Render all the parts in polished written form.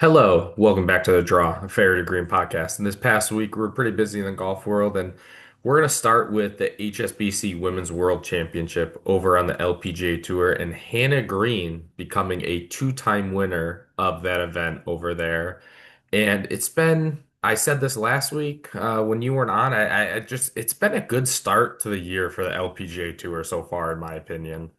Hello, welcome back to the Draw, a Fair to Green podcast. And this past week, we were pretty busy in the golf world, and we're going to start with the HSBC Women's World Championship over on the LPGA Tour, and Hannah Green becoming a two-time winner of that event over there. And I said this last week when you weren't on, it's been a good start to the year for the LPGA Tour so far, in my opinion.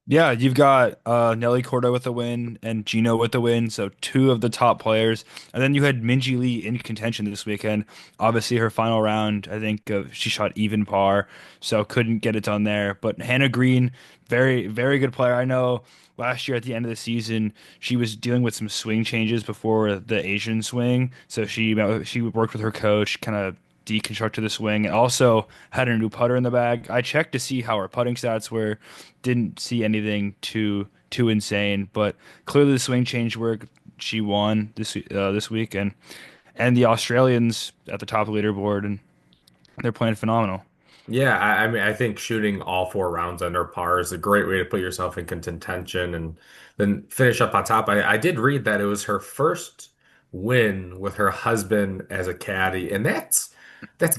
Yeah, you've got Nelly Corda with a win and Gino with the win, so two of the top players. And then you had Minjee Lee in contention this weekend. Obviously, her final round, I think she shot even par, so couldn't get it done there. But Hannah Green, very, very good player. I know last year at the end of the season, she was dealing with some swing changes before the Asian swing, so she worked with her coach, kind of deconstructed the swing, and also had a new putter in the bag. I checked to see how her putting stats were, didn't see anything too insane, but clearly the swing change work. She won this week, and the Australians at the top of the leaderboard, and they're playing phenomenal. Yeah, I mean, I think shooting all four rounds under par is a great way to put yourself in contention and then finish up on top. I did read that it was her first win with her husband as a caddy, and that's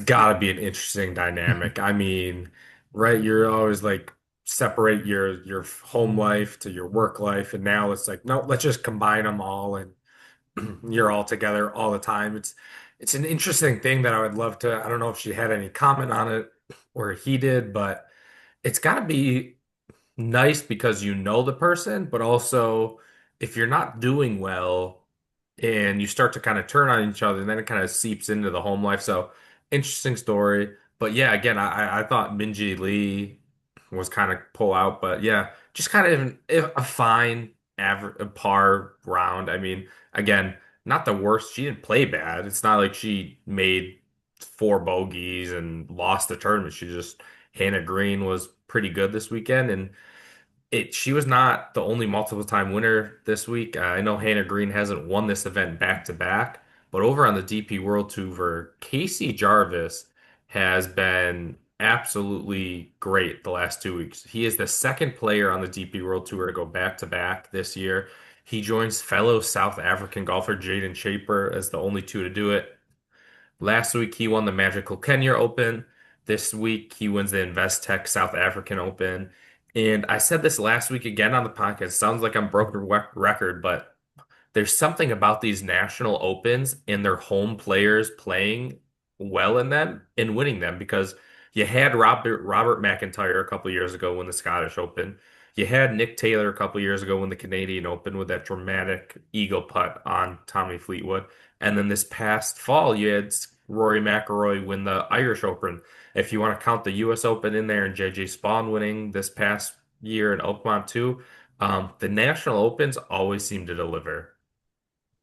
got to be an interesting dynamic. I mean, right? You're always like separate your home life to your work life, and now it's like, no, let's just combine them all, and you're all together all the time. It's an interesting thing that I would love to. I don't know if she had any comment on it or he did, but it's got to be nice because you know the person, but also if you're not doing well and you start to kind of turn on each other, and then it kind of seeps into the home life. So interesting story. But yeah, again, I thought Minji Lee was kind of pull out, but yeah, just kind of a fine average a par round. I mean, again, not the worst. She didn't play bad. It's not like she made four bogeys and lost the tournament. Hannah Green was pretty good this weekend, and she was not the only multiple time winner this week. I know Hannah Green hasn't won this event back to back, but over on the DP World Tour, Casey Jarvis has been absolutely great the last 2 weeks. He is the second player on the DP World Tour to go back to back this year. He joins fellow South African golfer Jaden Shaper as the only two to do it. Last week he won the Magical Kenya Open. This week he wins the Investec South African Open. And I said this last week again on the podcast. Sounds like I'm broken record, but there's something about these national opens and their home players playing well in them and winning them because you had Robert McIntyre a couple years ago win the Scottish Open. You had Nick Taylor a couple years ago win the Canadian Open with that dramatic eagle putt on Tommy Fleetwood. And then this past fall, you had Rory McIlroy win the Irish Open. If you want to count the U.S. Open in there and J.J. Spaun winning this past year in Oakmont too, the national opens always seem to deliver.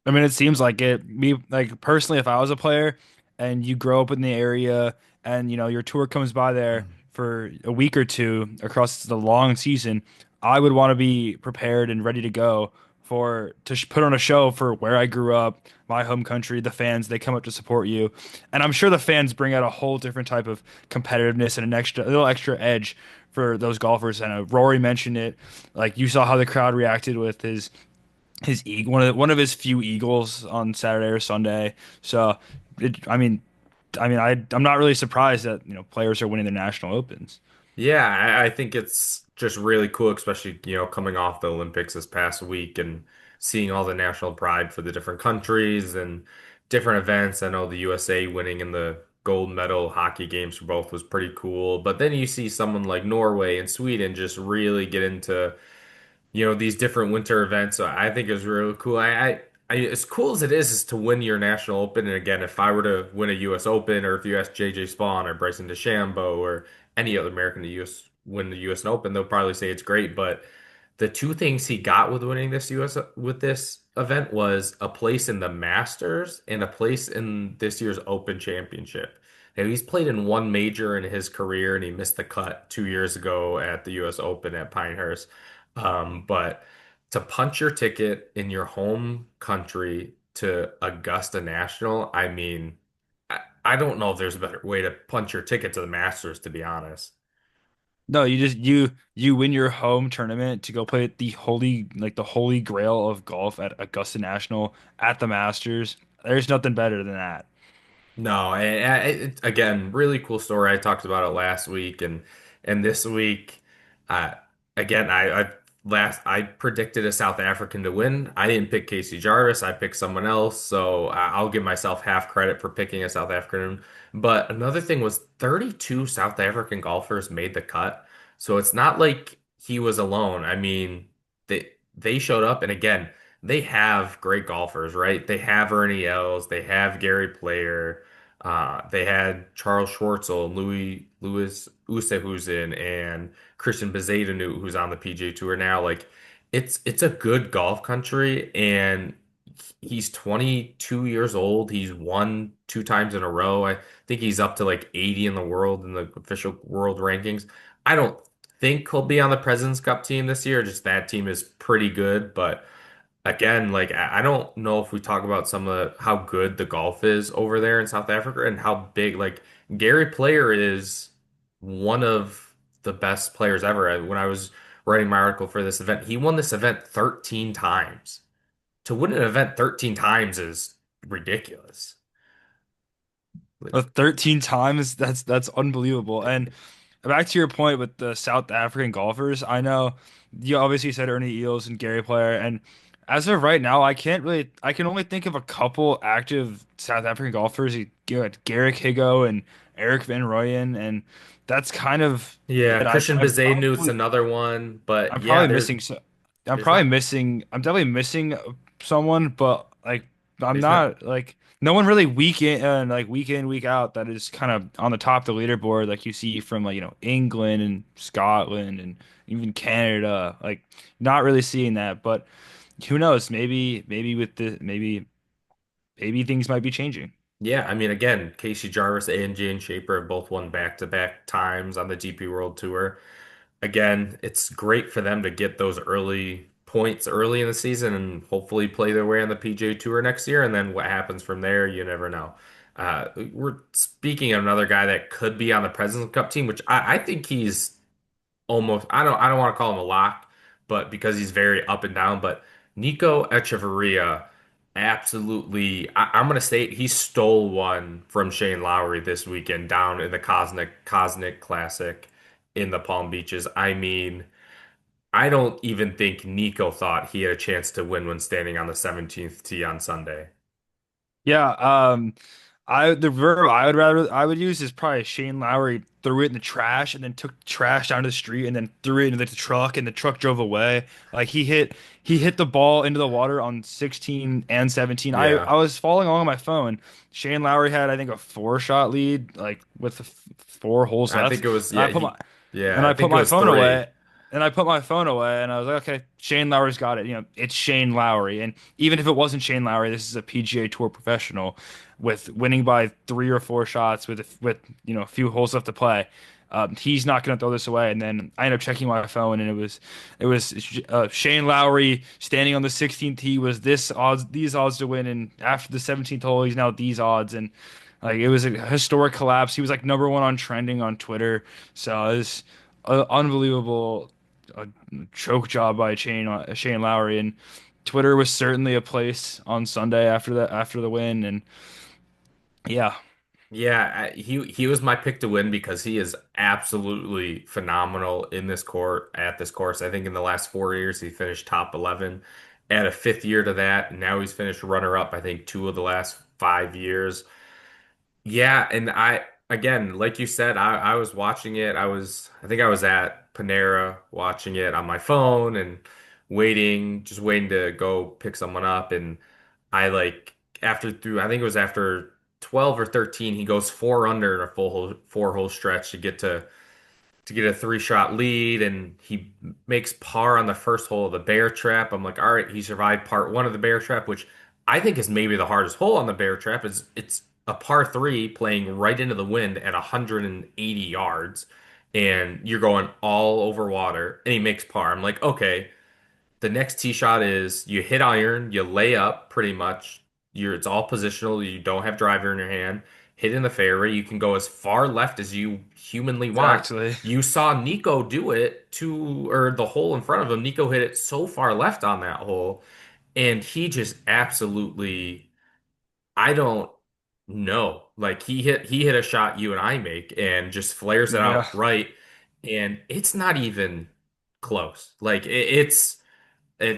I mean, it seems like it. Me, like personally, if I was a player and you grow up in the area and your tour comes by there for a week or two across the long season, I would want to be prepared and ready to go put on a show for where I grew up, my home country, the fans. They come up to support you, and I'm sure the fans bring out a whole different type of competitiveness and a little extra edge for those golfers. And Rory mentioned it, like you saw how the crowd reacted with his eagle, one of his few eagles on Saturday or Sunday. So, I'm not really surprised that players are winning the national opens. Yeah, I think it's just really cool, especially, coming off the Olympics this past week and seeing all the national pride for the different countries and different events. I know the USA winning in the gold medal hockey games for both was pretty cool. But then you see someone like Norway and Sweden just really get into these different winter events. So I think it's really cool. As cool as it is to win your national open. And again, if I were to win a U.S. Open, or if you ask J.J. Spaun or Bryson DeChambeau or any other American to US win the U.S. Open, they'll probably say it's great. But the two things he got with winning this U.S. with this event was a place in the Masters and a place in this year's Open Championship. And he's played in one major in his career, and he missed the cut 2 years ago at the U.S. Open at Pinehurst. But to punch your ticket in your home country to Augusta National, I mean, I don't know if there's a better way to punch your ticket to the Masters, to be honest. No, you win your home tournament to go play at the holy grail of golf at Augusta National at the Masters. There's nothing better than that. No, again, really cool story. I talked about it last week and this week. Uh, again, I predicted a South African to win. I didn't pick Casey Jarvis. I picked someone else, so I'll give myself half credit for picking a South African. But another thing was 32 South African golfers made the cut, so it's not like he was alone. I mean, they showed up, and again, they have great golfers, right? They have Ernie Els, they have Gary Player. They had Charles Schwartzel, Louis Oosthuizen, and Christian Bezuidenhout, who's on the PGA Tour now. Like, it's a good golf country, and he's 22 years old. He's won two times in a row. I think he's up to like 80 in the world in the official world rankings. I don't think he'll be on the President's Cup team this year. Just that team is pretty good, but again, like I don't know if we talk about some of how good the golf is over there in South Africa and how big like Gary Player is one of the best players ever. When I was writing my article for this event, he won this event 13 times. To win an event 13 times is ridiculous. Like, 13 times, that's unbelievable. And back to your point with the South African golfers, I know you obviously said Ernie Els and Gary Player, and as of right now, I can only think of a couple active South African golfers. You had Garrick Higo and Eric Van Rooyen, and that's kind of yeah, it. Christian Bezuidenhout's another one, but I'm yeah, probably missing there's not I'm definitely missing someone, but like I'm there's not not like no one really week in week out that is kind of on the top of the leaderboard like you see from like England and Scotland and even Canada, like not really seeing that. But who knows, maybe things might be changing. Yeah, I mean, again, Casey Jarvis and Jane Shaper have both won back-to-back times on the GP World Tour. Again, it's great for them to get those early points early in the season and hopefully play their way on the PGA Tour next year. And then what happens from there, you never know. We're speaking of another guy that could be on the President's Cup team, which I think he's almost I don't want to call him a lock, but because he's very up and down. But Nico Echavarria, absolutely, I'm gonna say it, he stole one from Shane Lowry this weekend down in the Cosmic Classic in the Palm Beaches. I mean, I don't even think Nico thought he had a chance to win when standing on the 17th tee on Sunday. Yeah, the verb I would use is probably Shane Lowry threw it in the trash and then took the trash down to the street and then threw it into the truck and the truck drove away. Like he hit the ball into the water on 16 and 17. Yeah, I was following along on my phone. Shane Lowry had I think a 4 shot lead like with 4 holes I left. think it was And I yeah put he my yeah and I I put think it my was phone three. away. And I put my phone away and I was like, okay, Shane Lowry's got it. It's Shane Lowry. And even if it wasn't Shane Lowry, this is a PGA Tour professional with winning by 3 or 4 shots with a few holes left to play. He's not going to throw this away. And then I ended up checking my phone, and it was Shane Lowry standing on the 16th tee was these odds to win, and after the 17th hole, he's now these odds, and like it was a historic collapse. He was like #1 on trending on Twitter, so it was unbelievable choke job by Shane Lowry, and Twitter was certainly a place on Sunday after the win, and yeah. Yeah, he was my pick to win because he is absolutely phenomenal in this court at this course. I think in the last 4 years he finished top 11. Add a fifth year to that, and now he's finished runner up. I think two of the last 5 years. Yeah, and again, like you said, I was watching it. I think I was at Panera watching it on my phone and just waiting to go pick someone up. And I like I think it was after 12 or 13, he goes four under in a four hole stretch to get a three-shot lead, and he makes par on the first hole of the bear trap. I'm like, all right, he survived part one of the bear trap, which I think is maybe the hardest hole on the bear trap. It's a par three playing right into the wind at 180 yards, and you're going all over water, and he makes par. I'm like, okay, the next tee shot is you hit iron, you lay up pretty much. It's all positional. You don't have driver in your hand. hit in the fairway. You can go as far left as you humanly want. Exactly. You saw Nico do it or the hole in front of him. Nico hit it so far left on that hole, and he just absolutely, I don't know. Like he hit a shot you and I make and just flares it Yeah. out right, and it's not even close. Like it's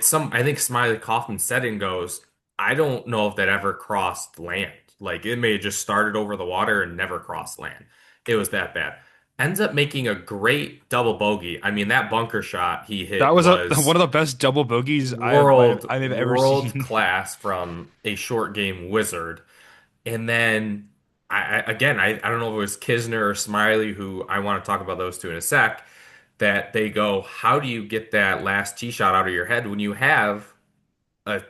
some, I think Smylie Kaufman said and goes, I don't know if that ever crossed land. Like it may have just started over the water and never crossed land. It was that bad. Ends up making a great double bogey. I mean, that bunker shot he That hit was one was of the best double bogeys world I may have ever world seen. class from a short game wizard. And then I don't know if it was Kisner or Smiley, who I want to talk about those two in a sec, that they go, how do you get that last tee shot out of your head when you have a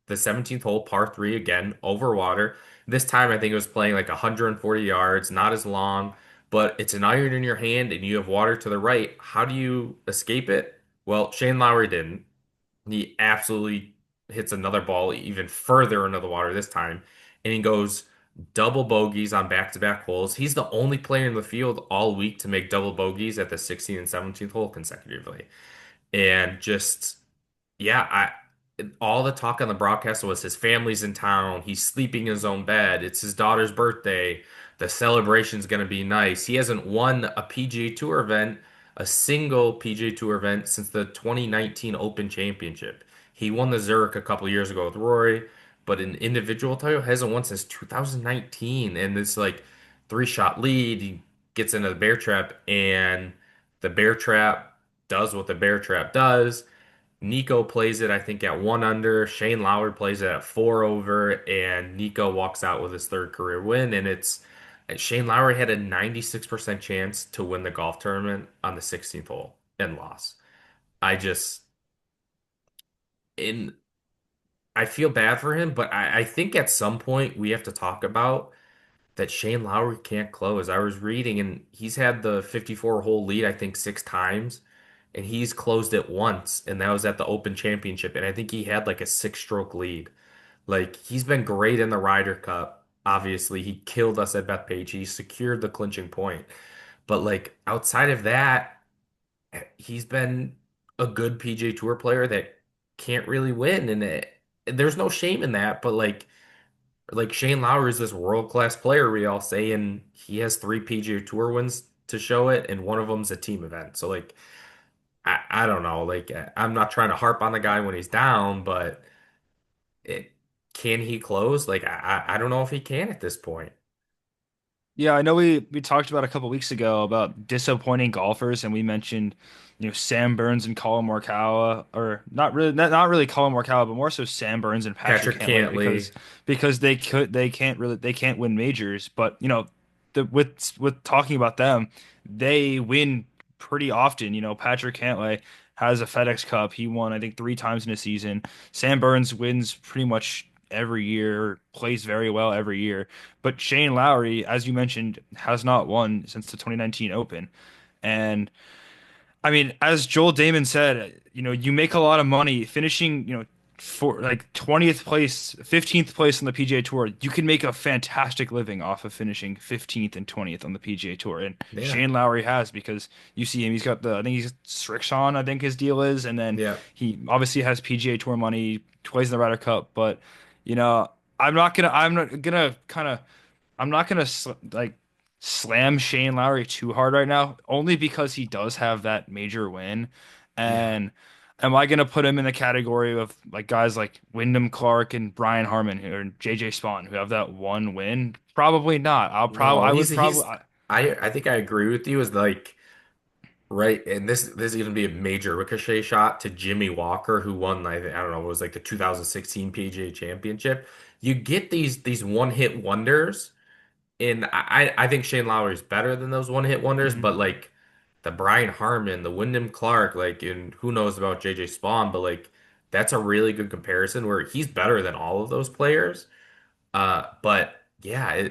the 17th hole par three again over water. This time I think it was playing like 140 yards, not as long, but it's an iron in your hand and you have water to the right. How do you escape it? Well, Shane Lowry didn't. He absolutely hits another ball even further into the water this time, and he goes double bogeys on back-to-back holes. He's the only player in the field all week to make double bogeys at the 16th and 17th hole consecutively. And just yeah, all the talk on the broadcast was his family's in town. He's sleeping in his own bed. It's his daughter's birthday. The celebration's going to be nice. He hasn't won a PGA Tour event, a single PGA Tour event since the 2019 Open Championship. He won the Zurich a couple years ago with Rory, but an individual title hasn't won since 2019. And it's like three-shot lead. He gets into the bear trap, and the bear trap does what the bear trap does. Nico plays it, I think, at one under. Shane Lowry plays it at four over, and Nico walks out with his third career win. And it's Shane Lowry had a 96% chance to win the golf tournament on the 16th hole and lost. I just in I feel bad for him, but I think at some point we have to talk about that Shane Lowry can't close. I was reading, and he's had the 54 hole lead, I think, six times, and he's closed it once, and that was at the Open Championship. And I think he had like a six-stroke lead. Like, he's been great in the Ryder Cup. Obviously, he killed us at Bethpage. He secured the clinching point. But, like, outside of that, he's been a good PGA Tour player that can't really win. And there's no shame in that, but like Shane Lowry is this world-class player, we all say, and he has three PGA Tour wins to show it, and one of them's a team event. So like I don't know, like I'm not trying to harp on the guy when he's down, but it can he close? Like I don't know if he can at this point. Yeah, I know we talked about a couple weeks ago about disappointing golfers, and we mentioned, Sam Burns and Colin Morikawa, or not really Colin Morikawa, but more so Sam Burns and Patrick Patrick Cantlay Cantley, because they can't win majors, but with talking about them, they win pretty often. Patrick Cantlay has a FedEx Cup. He won, I think, three times in a season. Sam Burns wins pretty much every year, plays very well every year. But Shane Lowry, as you mentioned, has not won since the 2019 Open. And I mean, as Joel Damon said, you make a lot of money finishing, for like 20th place, 15th place on the PGA Tour. You can make a fantastic living off of finishing 15th and 20th on the PGA Tour. And yeah, Shane Lowry has, because you see him, I think he's Srixon, I think his deal is. And then yeah. he obviously has PGA Tour money, plays in the Ryder Cup. But, you know, I'm not gonna like slam Shane Lowry too hard right now, only because he does have that major win. Yeah. And am I gonna put him in the category of like guys like Wyndham Clark and Brian Harmon or JJ Spawn who have that one win? Probably not. No, I would probably I think I agree with you is like right, and this is gonna be a major ricochet shot to Jimmy Walker, who won I don't know, it was like the 2016 PGA Championship. You get these one hit wonders, and I think Shane Lowry is better than those one hit wonders, Mhm. but like the Brian Harmon, the Wyndham Clark, like, and who knows about JJ Spawn, but like that's a really good comparison where he's better than all of those players. But yeah,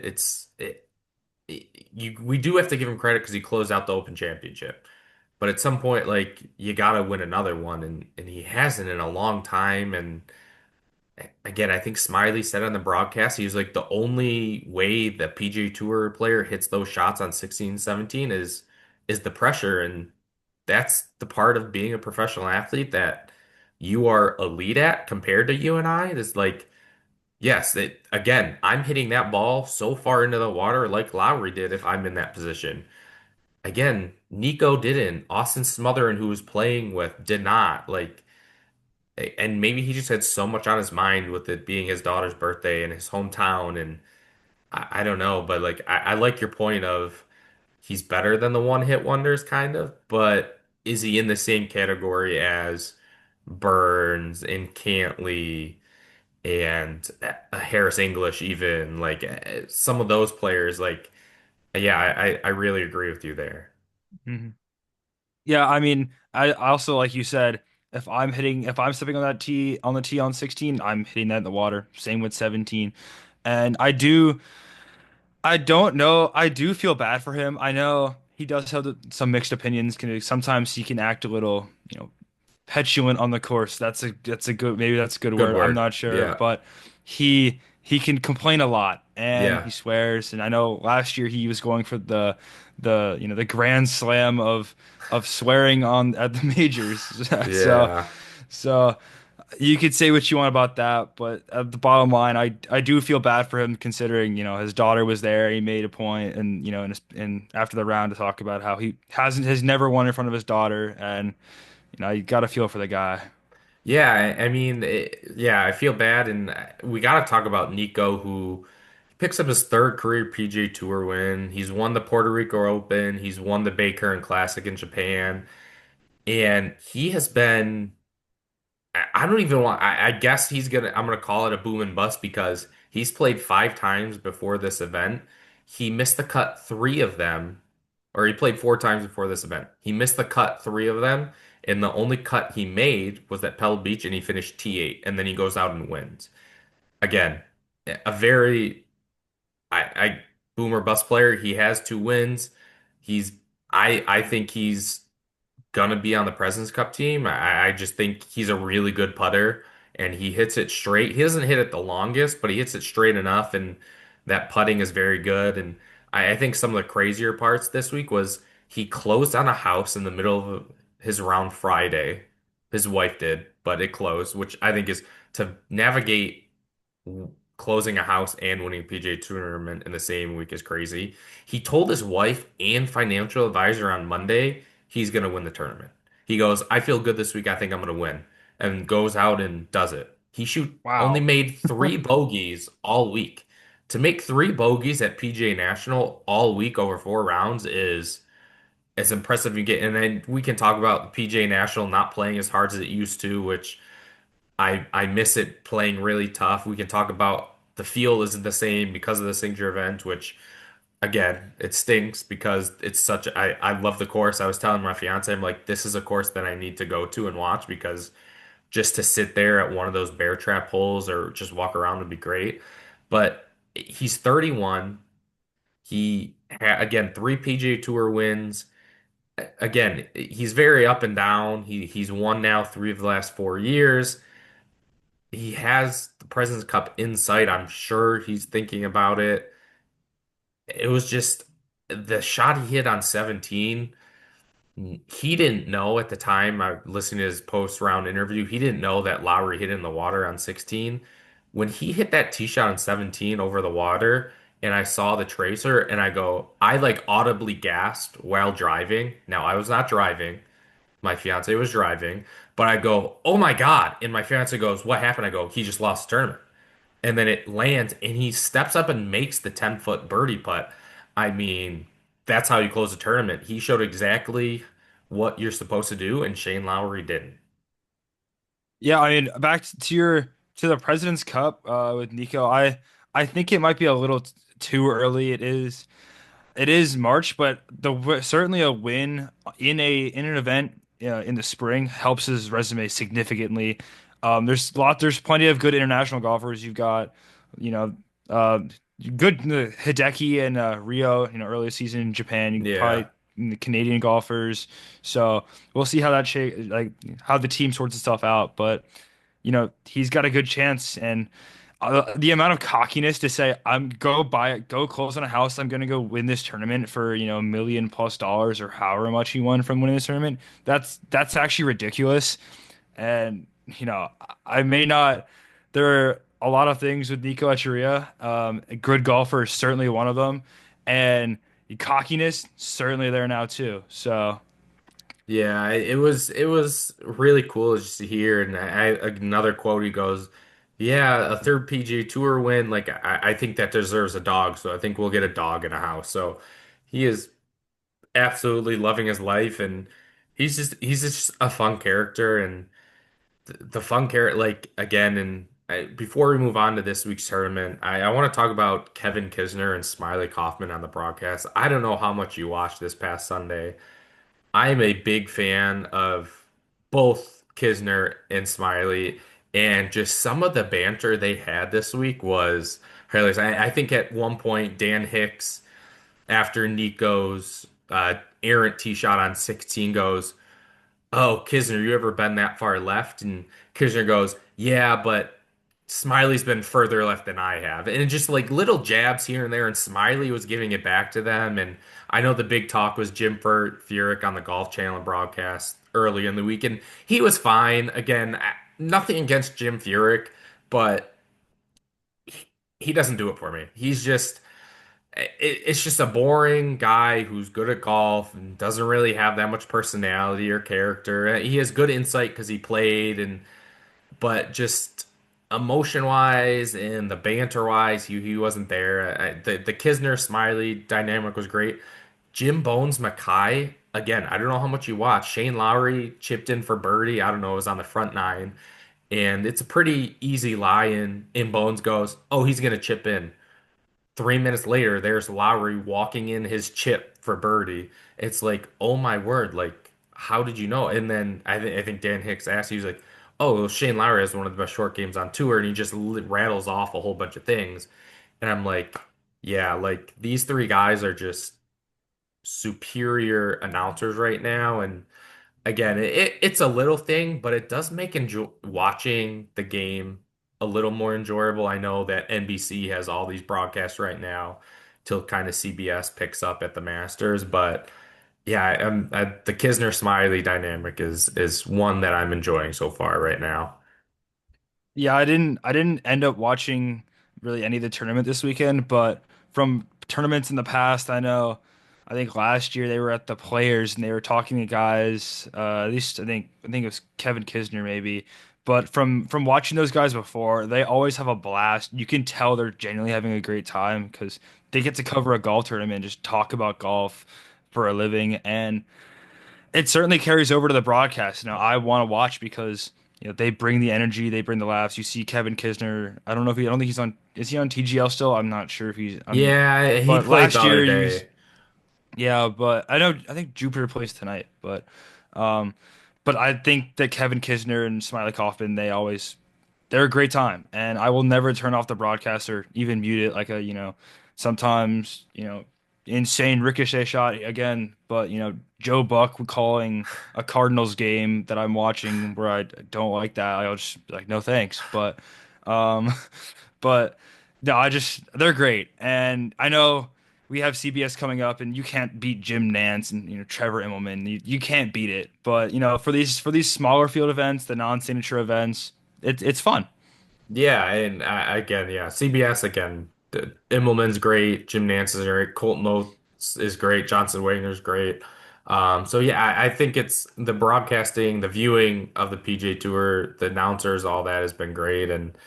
we do have to give him credit because he closed out the Open Championship. But at some point, like you gotta win another one, and he hasn't in a long time. And again, I think Smiley said on the broadcast, he was like, the only way the PGA Tour player hits those shots on 16, 17 is the pressure. And that's the part of being a professional athlete that you are elite at compared to you and I. It's like, yes, again, I'm hitting that ball so far into the water like Lowry did if I'm in that position. Again, Nico didn't. Austin Smothering, who was playing with, did not. Like, and maybe he just had so much on his mind with it being his daughter's birthday in his hometown. And I don't know, but like, I like your point of he's better than the one hit wonders, kind of, but is he in the same category as Burns and Cantley and Harris English, even like some of those players? Like, yeah, I really agree with you there. Mhm. Yeah, I mean, I also like you said, if I'm stepping on that tee on the tee on 16, I'm hitting that in the water. Same with 17. And I don't know. I do feel bad for him. I know he does have some mixed opinions. Sometimes he can act a little, petulant on the course. That's a good maybe that's a good Good word. I'm word. not sure, Yeah. but he can complain a lot and he Yeah. swears. And I know last year he was going for the grand slam of swearing on at the majors. So Yeah. so you could say what you want about that, but at the bottom line, I do feel bad for him considering, his daughter was there. He made a point and, in after the round to talk about how he has never won in front of his daughter and you got to feel for the guy. Yeah. I mean, yeah, I feel bad. And we got to talk about Nico, who picks up his third career PGA Tour win. He's won the Puerto Rico Open. He's won the Bay Classic in Japan. And he has been I don't even want. I guess I'm gonna call it a boom and bust because he's played 5 times before this event. He missed the cut 3 of them, or he played 4 times before this event. He missed the cut 3 of them, and the only cut he made was at Pebble Beach, and he finished T8, and then he goes out and wins. Again, a very I boomer bust player. He has 2 wins. He's I think he's gonna be on the President's Cup team. I just think he's a really good putter and he hits it straight. He doesn't hit it the longest, but he hits it straight enough, and that putting is very good. And I think some of the crazier parts this week was he closed on a house in the middle of his round Friday. His wife did, but it closed, which I think is to navigate closing a house and winning a PGA tournament in the same week is crazy. He told his wife and financial advisor on Monday he's going to win the tournament. He goes, I feel good this week. I think I'm going to win. And goes out and does it. Only Wow. made 3 bogeys all week. To make 3 bogeys at PGA National all week over 4 rounds is as impressive you get. And then we can talk about the PGA National not playing as hard as it used to, which I miss it playing really tough. We can talk about the feel isn't the same because of the signature event, which again, it stinks because I love the course. I was telling my fiance, I'm like, this is a course that I need to go to and watch because just to sit there at one of those bear trap holes or just walk around would be great. But he's 31. Again, 3 PGA Tour wins. Again, he's very up and down. He's won now 3 of the last 4 years. He has the President's Cup in sight. I'm sure he's thinking about it. It was just the shot he hit on 17. He didn't know at the time. I listened to his post round interview. He didn't know that Lowry hit in the water on 16. When he hit that tee shot on 17 over the water, and I saw the tracer, and I like audibly gasped while driving. Now, I was not driving. My fiance was driving, but I go, oh my God. And my fiance goes, what happened? I go, he just lost the tournament. And then it lands and he steps up and makes the 10-foot birdie putt. I mean, that's how you close a tournament. He showed exactly what you're supposed to do, and Shane Lowry didn't. Yeah, I mean, back to the President's Cup with Nico. I think it might be a little too early. It is March, but certainly a win in an event in the spring helps his resume significantly. There's plenty of good international golfers. You've got, you know, uh, good Hideki and Rio, earlier season in Japan. You probably Yeah. Canadian golfers. So we'll see how that how the team sorts itself out. But he's got a good chance. And the amount of cockiness to say, go close on a house, I'm gonna go win this tournament for, $1 million+ or however much he won from winning this tournament. That's actually ridiculous. And, I may not, there are a lot of things with Nico Echavarria. A good golfer is certainly one of them. And cockiness, certainly there now too. So. Yeah, it was really cool just to hear. And another quote, he goes, "Yeah, a third PGA Tour win. Like I think that deserves a dog. So I think we'll get a dog in a house." So he is absolutely loving his life, and he's just a fun character, and the fun character. Like again, and before we move on to this week's tournament, I want to talk about Kevin Kisner and Smylie Kaufman on the broadcast. I don't know how much you watched this past Sunday. I'm a big fan of both Kisner and Smiley, and just some of the banter they had this week was hilarious. I think at one point Dan Hicks, after Nico's errant tee shot on 16, goes, "Oh, Kisner, you ever been that far left?" And Kisner goes, "Yeah, but Smiley's been further left than I have." And just like little jabs here and there, and Smiley was giving it back to them. And I know the big talk was Jim Furyk on the Golf Channel broadcast early in the week, and he was fine. Again, nothing against Jim Furyk, but he doesn't do it for me. It's just a boring guy who's good at golf and doesn't really have that much personality or character. He has good insight because he played, and but just emotion wise and the banter wise, he wasn't there. The Kisner Smiley dynamic was great. Jim Bones Mackay, again, I don't know how much you watched. Shane Lowry chipped in for birdie. I don't know, it was on the front nine. And it's a pretty easy lie in. And Bones goes, "Oh, he's gonna chip in." 3 minutes later, there's Lowry walking in his chip for birdie. It's like, oh my word, like, how did you know? And then I think Dan Hicks asked, he was like, "Oh, well, Shane Lowry has one of the best short games on tour," and he just rattles off a whole bunch of things. And I'm like, yeah, like these three guys are just superior announcers right now. And again, it's a little thing, but it does make watching the game a little more enjoyable. I know that NBC has all these broadcasts right now till kind of CBS picks up at the Masters, but yeah, the Kisner Smiley dynamic is one that I'm enjoying so far right now. Yeah, I didn't end up watching really any of the tournament this weekend, but from tournaments in the past, I think last year they were at the Players and they were talking to guys, at least I think it was Kevin Kisner maybe. But from watching those guys before, they always have a blast. You can tell they're genuinely having a great time because they get to cover a golf tournament and just talk about golf for a living. And it certainly carries over to the broadcast. I want to watch because they bring the energy, they bring the laughs. You see Kevin Kisner. I don't think he's on. Is he on TGL still? I'm not sure if he's. Yeah, he But played the last other year he was. day. Yeah, but I think Jupiter plays tonight. Um, but I think that Kevin Kisner and Smylie Kaufman, they're a great time, and I will never turn off the broadcast or even mute it like sometimes insane ricochet shot again. But Joe Buck calling a Cardinals game that I'm watching where I don't like that, I'll just be like no thanks. Um, but no, they're great, and I know we have CBS coming up, and you can't beat Jim Nance and Trevor Immelman. You can't beat it. But for these smaller field events, the non-signature events, it's fun. Yeah, and again, yeah, CBS again. Immelman's great. Jim Nance is great. Colton Oates is great. Johnson Wagner's great. So yeah, I think it's the broadcasting, the viewing of the PGA Tour, the announcers, all that has been great, and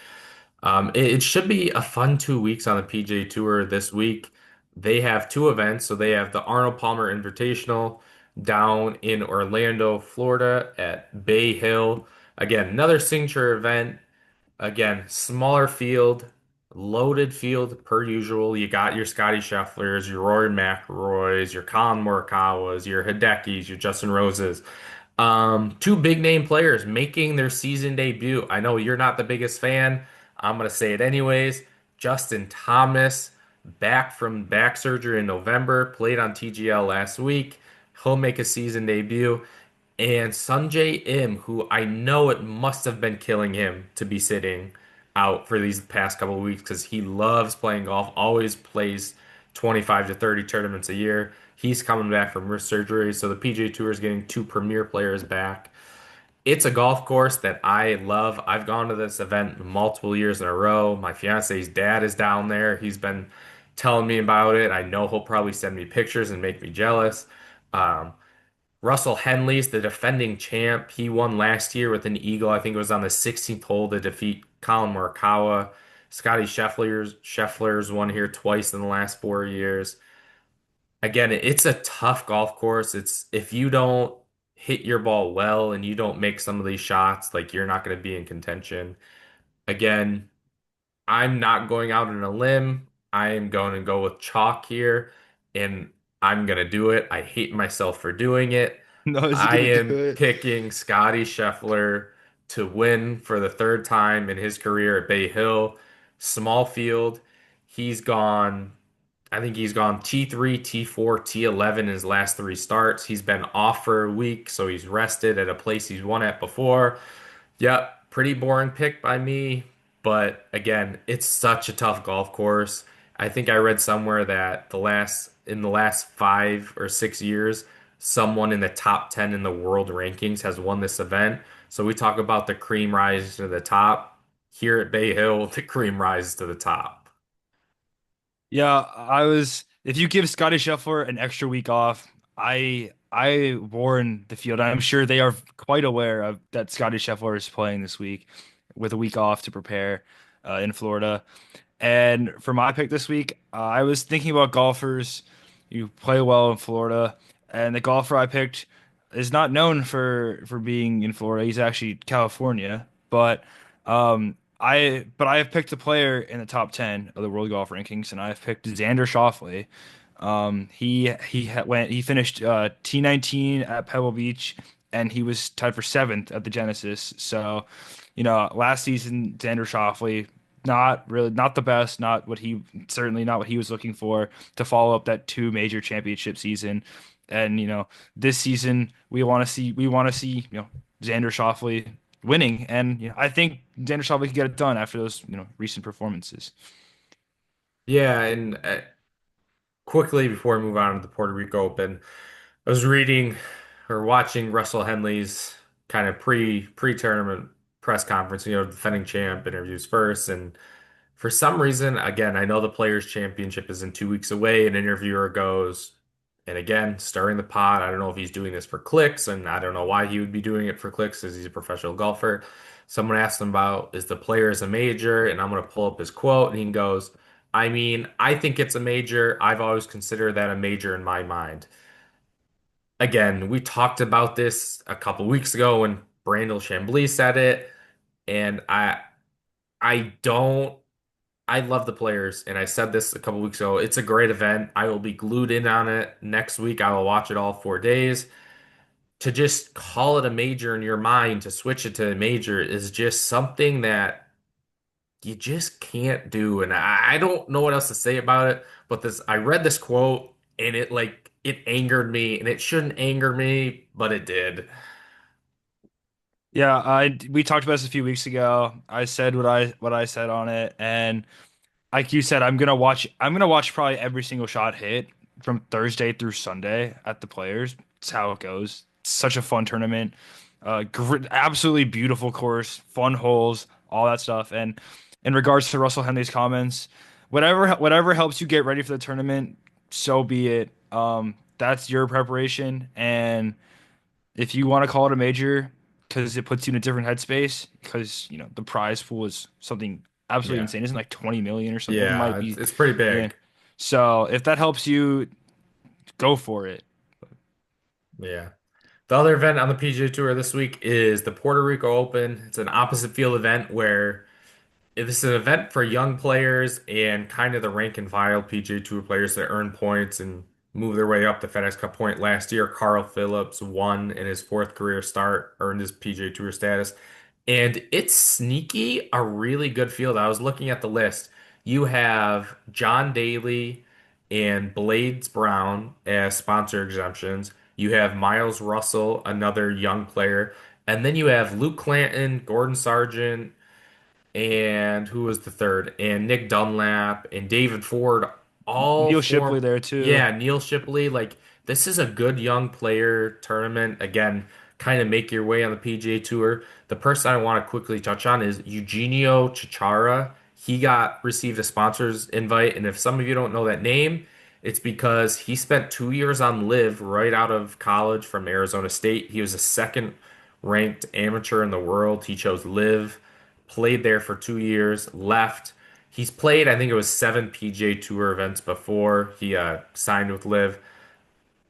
it should be a fun 2 weeks on the PGA Tour this week. They have two events, so they have the Arnold Palmer Invitational down in Orlando, Florida at Bay Hill. Again, another signature event. Again, smaller field, loaded field per usual. You got your Scotty Schefflers, your Rory McIlroys, your Colin Morikawas, your Hidekis, your Justin Roses. Two big name players making their season debut. I know you're not the biggest fan. I'm gonna say it anyways. Justin Thomas, back from back surgery in November, played on TGL last week. He'll make a season debut. And Sunjae Im, who I know it must have been killing him to be sitting out for these past couple of weeks because he loves playing golf, always plays 25 to 30 tournaments a year. He's coming back from wrist surgery, so the PGA Tour is getting two premier players back. It's a golf course that I love. I've gone to this event multiple years in a row. My fiance's dad is down there. He's been telling me about it. I know he'll probably send me pictures and make me jealous. Um, Russell Henley's the defending champ. He won last year with an eagle. I think it was on the 16th hole to defeat Colin Morikawa. Scotty Scheffler's won here twice in the last 4 years. Again, it's a tough golf course. It's if you don't hit your ball well and you don't make some of these shots, like you're not going to be in contention. Again, I'm not going out on a limb. I am going to go with chalk here, and I'm going to do it. I hate myself for doing it. No, is he I gonna do am it? picking Scotty Scheffler to win for the third time in his career at Bay Hill. Small field. He's gone, I think he's gone T3, T4, T11 in his last three starts. He's been off for a week, so he's rested at a place he's won at before. Yep, pretty boring pick by me, but again, it's such a tough golf course. I think I read somewhere that the last 5 or 6 years, someone in the top 10 in the world rankings has won this event. So we talk about the cream rise to the top. Here at Bay Hill, the cream rises to the top. Yeah, I was. If you give Scotty Scheffler an extra week off, I warn the field. I'm sure they are quite aware of that Scotty Scheffler is playing this week with a week off to prepare in Florida. And for my pick this week, I was thinking about golfers who play well in Florida, and the golfer I picked is not known for being in Florida. He's actually California, but I have picked a player in the top 10 of the world golf rankings, and I've picked Xander Schauffele. He finished T19 at Pebble Beach, and he was tied for seventh at the Genesis. So, last season Xander Schauffele not the best, certainly not what he was looking for to follow up that two major championship season. And this season we want to see Xander Schauffele winning, and I think Xander Schauffele can get it done after those recent performances. Yeah, and quickly before we move on to the Puerto Rico Open, I was reading or watching Russell Henley's kind of pre-tournament press conference, defending champ interviews first. And for some reason, again, I know the Players' Championship is in 2 weeks away. An interviewer goes, and again, stirring the pot. I don't know if he's doing this for clicks, and I don't know why he would be doing it for clicks as he's a professional golfer. Someone asked him about, is the Players a major? And I'm going to pull up his quote, and he goes, I mean, I think it's a major. I've always considered that a major in my mind. Again, we talked about this a couple weeks ago when Brandel Chambly said it, and I don't I love the Players, and I said this a couple weeks ago. It's a great event. I will be glued in on it next week. I will watch it all 4 days. To just call it a major in your mind, to switch it to a major is just something that you just can't do. And I don't know what else to say about it, but I read this quote and it angered me, and it shouldn't anger me, but it did. Yeah, we talked about this a few weeks ago. I said what I said on it, and like you said, I'm gonna watch probably every single shot hit from Thursday through Sunday at the Players. It's how it goes. It's such a fun tournament. Absolutely beautiful course, fun holes, all that stuff. And in regards to Russell Henley's comments, whatever helps you get ready for the tournament, so be it. That's your preparation, and if you want to call it a major because it puts you in a different headspace, because the prize pool is something absolutely Yeah. insane. Isn't it like 20 million or something? It Yeah, might it's, be. it's pretty Yeah. big. So if that helps you, go for it. Yeah. The other event on the PGA Tour this week is the Puerto Rico Open. It's an opposite field event where this is an event for young players and kind of the rank and file PGA Tour players that earn points and move their way up the FedEx Cup point. Last year, Carl Phillips won in his fourth career start, earned his PGA Tour status. And it's sneaky, a really good field. I was looking at the list. You have John Daly and Blades Brown as sponsor exemptions. You have Miles Russell, another young player. And then you have Luke Clanton, Gordon Sargent, and who was the third? And Nick Dunlap and David Ford, all Neil Shipley four. there too. Yeah, Neil Shipley. Like, this is a good young player tournament. Again, kind of make your way on the PGA Tour. The person I want to quickly touch on is Eugenio Chichara. He got received a sponsor's invite, and if some of you don't know that name, it's because he spent 2 years on Live right out of college from Arizona State. He was the second ranked amateur in the world. He chose Live, played there for 2 years, left. He's played, I think it was 7 PGA Tour events before he signed with Live.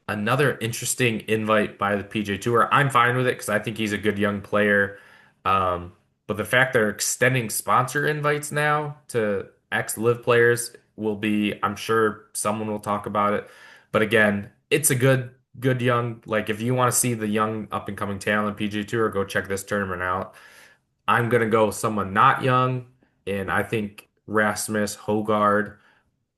Another interesting invite by the PGA Tour. I'm fine with it because I think he's a good young player. Um, but the fact they're extending sponsor invites now to ex-Live players will be, I'm sure someone will talk about it. But again, it's a good young, like if you want to see the young up and coming talent PGA Tour, go check this tournament out. I'm gonna go with someone not young, and I think Rasmus Hogard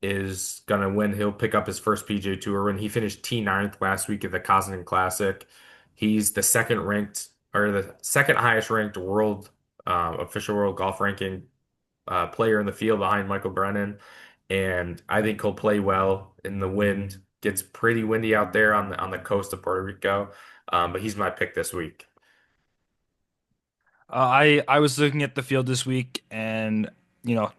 is gonna win. He'll pick up his first PGA Tour win. He finished T9th last week at the Cognizant Classic. He's the second ranked or the second highest ranked world official world golf ranking player in the field behind Michael Brennan, and I think he'll play well in the wind. Gets pretty windy out there on the coast of Puerto Rico, but he's my pick this week. I was looking at the field this week, and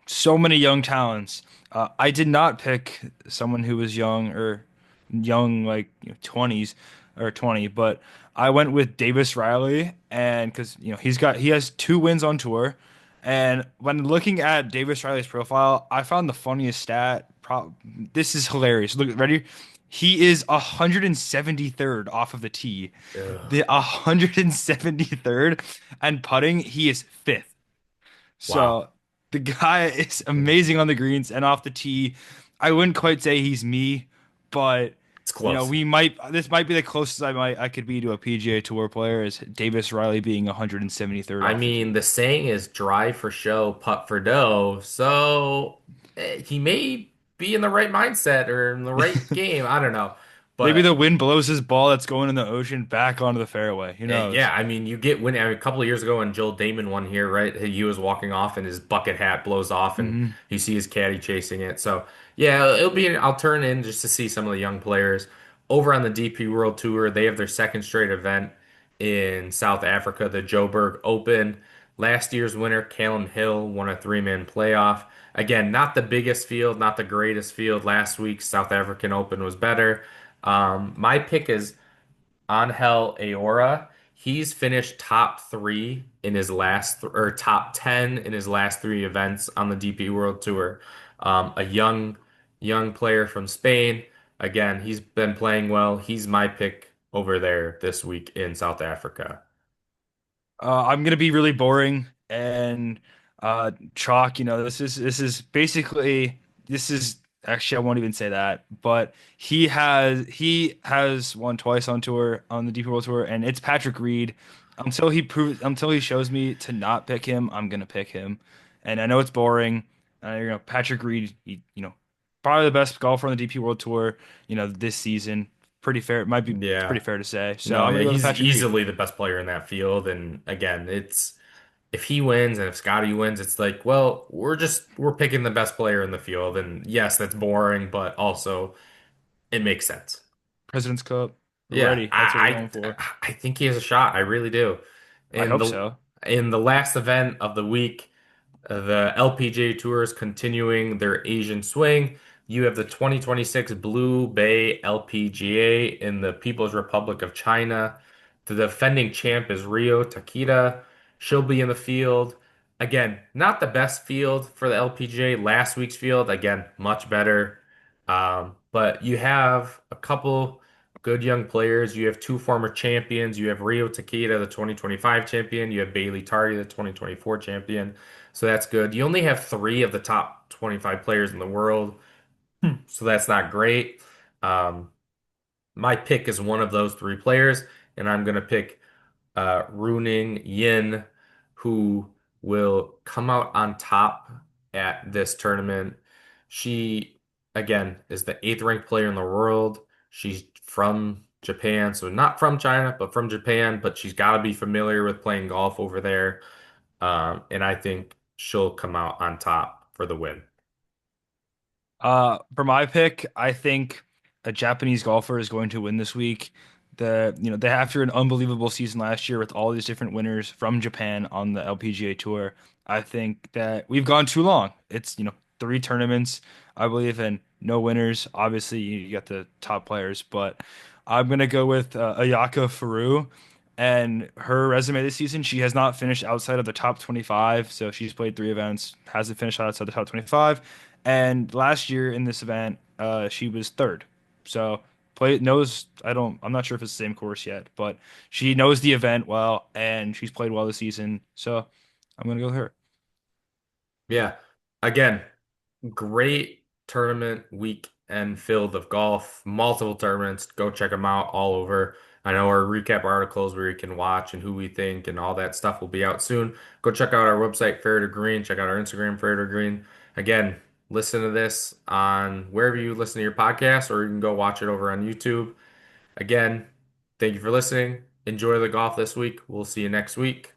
so many young talents. I did not pick someone who was young or young, like 20s or 20, but I went with Davis Riley, and because he has 2 wins on tour, and when looking at Davis Riley's profile, I found the funniest stat. This is hilarious. Look, ready? He is 173rd off of the tee. Ugh. The 173rd, and putting, he is fifth. Wow, So the guy is amazing on the greens and off the tee. I wouldn't quite say he's me, but it's close. this might be the closest I could be to a PGA Tour player is Davis Riley being 173rd I off the mean, tee. the saying is drive for show, putt for dough. So he may be in the right mindset or in the right game. I don't know. Maybe the But wind blows his ball that's going in the ocean back onto the fairway. Who yeah, knows? I mean, you get winning. I mean, a couple of years ago when Joel Damon won here, right? He was walking off and his bucket hat blows off and Hmm. you see his caddy chasing it. So yeah, it'll be, I'll turn in just to see some of the young players. Over on the DP World Tour, they have their second straight event in South Africa, the Joburg Open. Last year's winner, Callum Hill, won a three-man playoff. Again, not the biggest field, not the greatest field. Last week's South African Open was better. My pick is Angel Aora. He's finished top three in his last or top 10 in his last three events on the DP World Tour. A young player from Spain. Again, he's been playing well. He's my pick over there this week in South Africa. I'm gonna be really boring and chalk. This is basically this is actually I won't even say that, but he has won twice on tour on the DP World Tour, and it's Patrick Reed. Until he shows me to not pick him, I'm gonna pick him. And I know it's boring. Patrick Reed, probably the best golfer on the DP World Tour, this season. Pretty fair. It's Yeah. pretty fair to say. So No, I'm yeah, gonna go with he's Patrick Reed. easily the best player in that field. And again, it's if he wins and if Scotty wins, it's like, well, we're picking the best player in the field. And yes, that's boring, but also it makes sense. President's Cup. We're Yeah, ready. That's what we're going for. I think he has a shot. I really do. I And hope the so. in the last event of the week, the LPGA Tour is continuing their Asian swing. You have the 2026 Blue Bay LPGA in the People's Republic of China. The defending champ is Rio Takeda. She'll be in the field. Again, not the best field for the LPGA. Last week's field, again, much better. But you have a couple good young players. You have two former champions. You have Rio Takeda, the 2025 champion. You have Bailey Tardy, the 2024 champion. So that's good. You only have three of the top 25 players in the world, so that's not great. Um, my pick is one of those three players, and I'm going to pick Runing Yin, who will come out on top at this tournament. She, again, is the eighth ranked player in the world. She's from Japan, so not from China, but from Japan. But she's got to be familiar with playing golf over there, and I think she'll come out on top for the win. For my pick, I think a Japanese golfer is going to win this week. They after an unbelievable season last year with all these different winners from Japan on the LPGA Tour, I think that we've gone too long. It's, three tournaments, I believe, and no winners. Obviously, you got the top players, but I'm gonna go with Ayaka Furu. And her resume this season, she has not finished outside of the top 25. So she's played three events, hasn't finished outside the top 25. And last year in this event, she was third. So play knows I'm not sure if it's the same course yet, but she knows the event well and she's played well this season. So I'm gonna go with her. Yeah, again, great tournament weekend filled of golf, multiple tournaments. Go check them out all over. I know our recap articles where you can watch and who we think and all that stuff will be out soon. Go check out our website, Fair to Green. Check out our Instagram, Fair to Green. Again, listen to this on wherever you listen to your podcast, or you can go watch it over on YouTube. Again, thank you for listening. Enjoy the golf this week. We'll see you next week.